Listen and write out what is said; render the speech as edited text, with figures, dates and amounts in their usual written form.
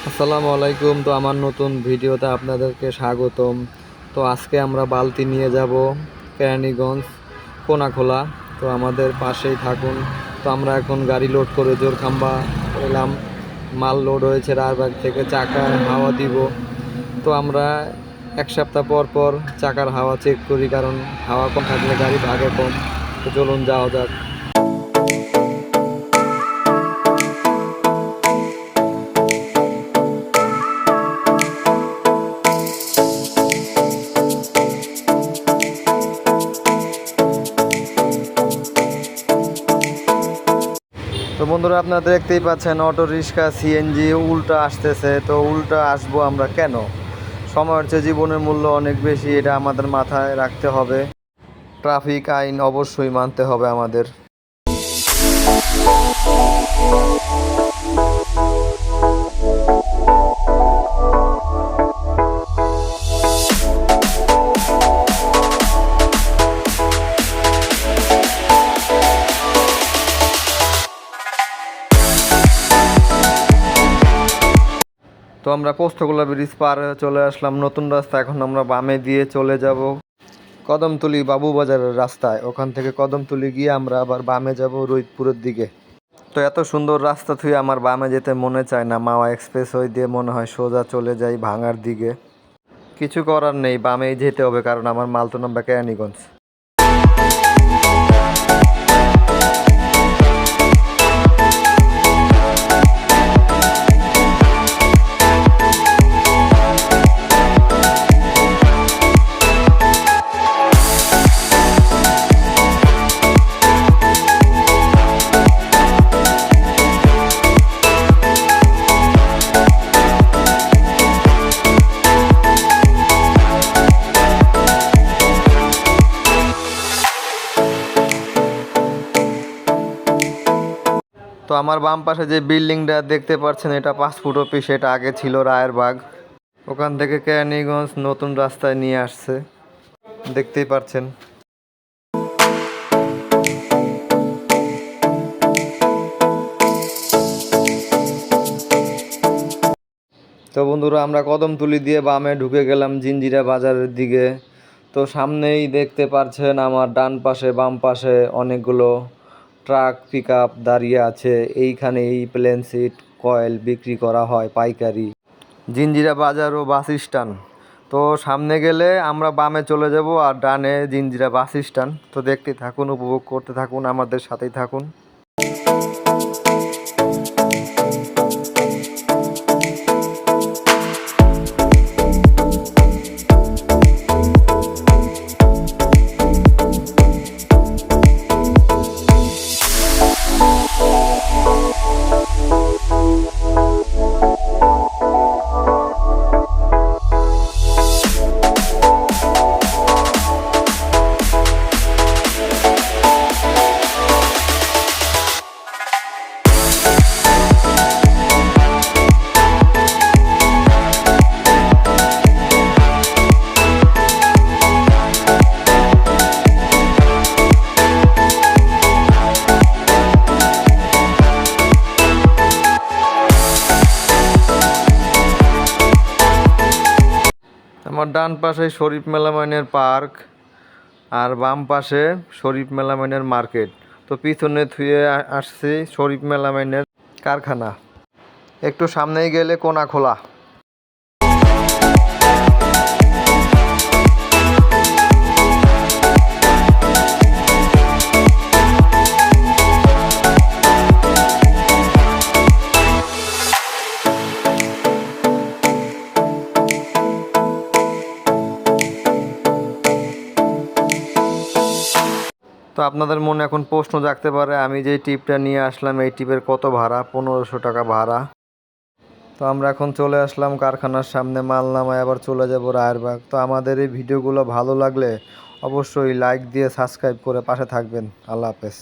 আসসালামু আলাইকুম। তো আমার নতুন ভিডিওতে আপনাদেরকে স্বাগতম। তো আজকে আমরা বালতি নিয়ে যাব কেরানীগঞ্জ কোনাখোলা। তো আমাদের পাশেই থাকুন। তো আমরা এখন গাড়ি লোড করে জোরখাম্বা এলাম। মাল লোড হয়েছে রায়বাগ থেকে, চাকার হাওয়া দিব। তো আমরা এক সপ্তাহ পর পর চাকার হাওয়া চেক করি, কারণ হাওয়া কম থাকলে গাড়ি ভাগে কম। তো চলুন যাওয়া যাক। তো বন্ধুরা, আপনারা দেখতেই পাচ্ছেন অটো রিক্সা সিএনজি উল্টা আসতেছে। তো উল্টা আসবো আমরা কেন? সময়ের চেয়ে জীবনের মূল্য অনেক বেশি, এটা আমাদের মাথায় রাখতে হবে। ট্রাফিক আইন অবশ্যই মানতে হবে আমাদের। তো আমরা পোস্তগোলা ব্রিজ পার হয়ে চলে আসলাম নতুন রাস্তা। এখন আমরা বামে দিয়ে চলে যাব কদমতলি বাবুবাজারের রাস্তায়। ওখান থেকে কদমতলি গিয়ে আমরা আবার বামে যাব রোহিতপুরের দিকে। তো এত সুন্দর রাস্তা থুয়ে আমার বামে যেতে মনে চায় না। মাওয়া এক্সপ্রেস ওই দিয়ে মনে হয় সোজা চলে যাই ভাঙার দিকে। কিছু করার নেই, বামেই যেতে হবে, কারণ আমার মালতো নাম্বার কেরানীগঞ্জ। তো আমার বাম পাশে যে বিল্ডিংটা দেখতে পাচ্ছেন, এটা পাসপোর্ট অফিস। এটা আগে ছিল রায়েরবাগ। ওখান থেকে কেরানীগঞ্জ নতুন রাস্তায় নিয়ে আসছে, দেখতেই পাচ্ছেন। তো বন্ধুরা, আমরা কদমতলি দিয়ে বামে ঢুকে গেলাম জিঞ্জিরা বাজারের দিকে। তো সামনেই দেখতে পাচ্ছেন আমার ডান পাশে বাম পাশে অনেকগুলো ট্রাক পিক আপ দাঁড়িয়ে আছে। এইখানে এই প্লেন সিট কয়েল বিক্রি করা হয় পাইকারি। জিঞ্জিরা বাজার ও বাস স্ট্যান্ড। তো সামনে গেলে আমরা বামে চলে যাব, আর ডানে জিঞ্জিরা বাস স্ট্যান্ড। তো দেখতে থাকুন, উপভোগ করতে থাকুন, আমাদের সাথেই থাকুন। আমার ডান পাশে শরীফ মেলামাইনের পার্ক, আর বাম পাশে শরীফ মেলামাইনের মার্কেট। তো পিছনে থুয়ে আসছি শরীফ মেলামাইনের কারখানা। একটু সামনেই গেলে কোনাখোলা। তো আপনাদের মনে এখন প্রশ্ন জাগতে পারে, আমি যে টিপটা নিয়ে আসলাম এই টিপের কত ভাড়া? 1500 টাকা ভাড়া। তো আমরা এখন চলে আসলাম কারখানার সামনে, মাল নামায় আবার চলে যাব রায়েরবাগ। তো আমাদের এই ভিডিওগুলো ভালো লাগলে অবশ্যই লাইক দিয়ে সাবস্ক্রাইব করে পাশে থাকবেন। আল্লাহ হাফেজ।